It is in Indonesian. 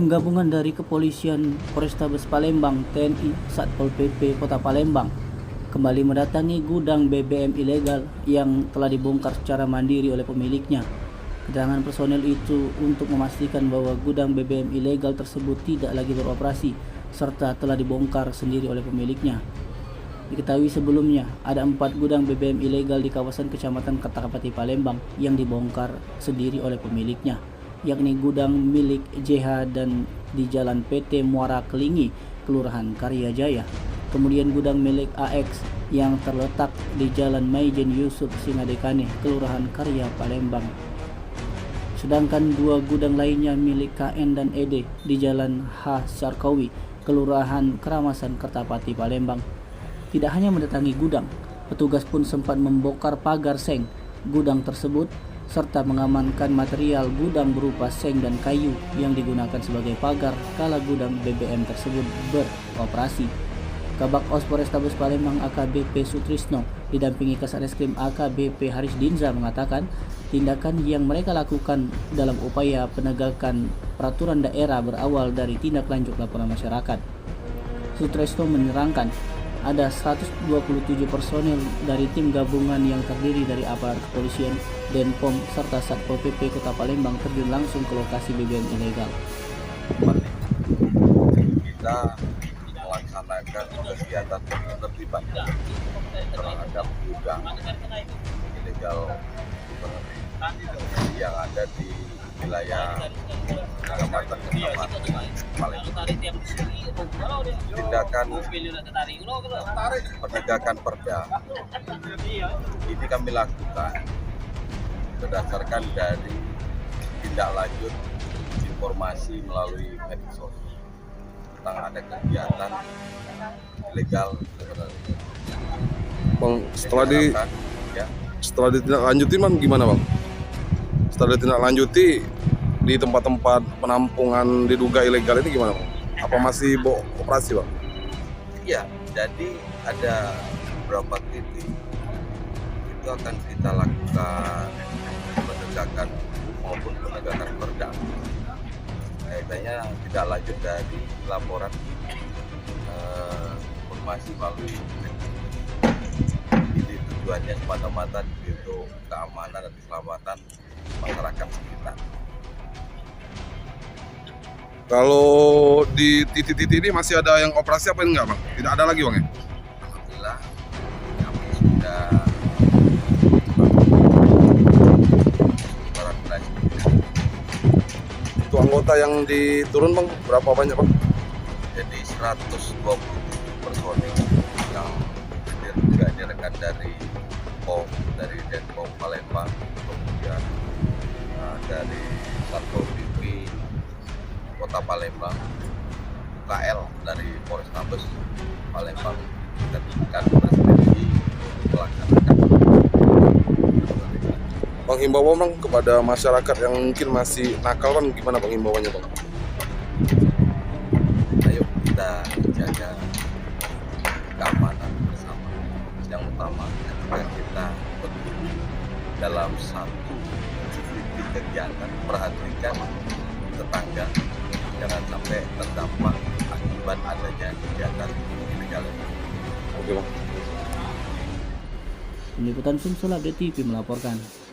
Tim gabungan dari Kepolisian Polrestabes Palembang, TNI, Satpol PP Kota Palembang kembali mendatangi gudang BBM ilegal yang telah dibongkar secara mandiri oleh pemiliknya. Kedatangan personel itu untuk memastikan bahwa gudang BBM ilegal tersebut tidak lagi beroperasi serta telah dibongkar sendiri oleh pemiliknya. Diketahui sebelumnya ada 4 gudang BBM ilegal di kawasan Kecamatan Kertapati Palembang yang dibongkar sendiri oleh pemiliknya, yakni gudang milik JH dan di Jalan PT Muara Kelingi, Kelurahan Karya Jaya. Kemudian gudang milik AX yang terletak di Jalan Maijen Yusuf Singadekane, Kelurahan Karya Palembang. Sedangkan 2 gudang lainnya milik KN dan ED di Jalan H. Sarkawi, Kelurahan Keramasan Kertapati Palembang. Tidak hanya mendatangi gudang, petugas pun sempat membongkar pagar seng gudang tersebut serta mengamankan material gudang berupa seng dan kayu yang digunakan sebagai pagar kala gudang BBM tersebut beroperasi. Kabak Os Polrestabes Palembang AKBP Sutrisno didampingi Kasareskrim AKBP Haris Dinza mengatakan tindakan yang mereka lakukan dalam upaya penegakan peraturan daerah berawal dari tindak lanjut laporan masyarakat. Sutrisno menerangkan ada 127 personel dari tim gabungan yang terdiri dari aparat kepolisian, Denpom, serta Satpol PP Kota Palembang terjun langsung ke lokasi BBM ilegal. Kita melaksanakan kegiatan penertiban terhadap gudang ilegal yang ada di wilayah Kecamatan Palembang. Tindakan penegakan perda ini kami lakukan berdasarkan dari tindak lanjut informasi melalui medsos tentang ada kegiatan ilegal. Bang, setelah ditindaklanjuti man gimana bang? Setelah ditindaklanjuti di tempat-tempat penampungan diduga ilegal ini gimana bang? Apa masih operasi bang? Iya, jadi ada beberapa titik itu akan kita lakukan penegakan maupun penegakan perda. Kaitannya tidak lanjut dari laporan informasi melalui ini tujuannya semata-mata untuk keamanan dan keselamatan masyarakat sekitar. Kalau di titik-titik ini masih ada yang operasi apa enggak bang? Tidak ada lagi bang ya? Alhamdulillah kami sudah Itu anggota yang diturun bang, berapa banyak bang? jadi 120 personil yang juga direkan dari POM, dari Denpom Palembang, kemudian dari Satpol PP Kota Palembang, UKL dari Polrestabes Palembang, dan bersinergi melaksanakan. Bang, himbauan bang kepada masyarakat yang mungkin masih nakal bang, gimana bang himbauannya bang? Ayo kita jaga keamanan bersama. Yang utama ketika kita berdiri dalam satu titik kegiatan, perhatikan tetangga jangan sampai terdampak akibat adanya kegiatan ilegal. Oke bang. Tim Liputan Sumsel Update TV melaporkan.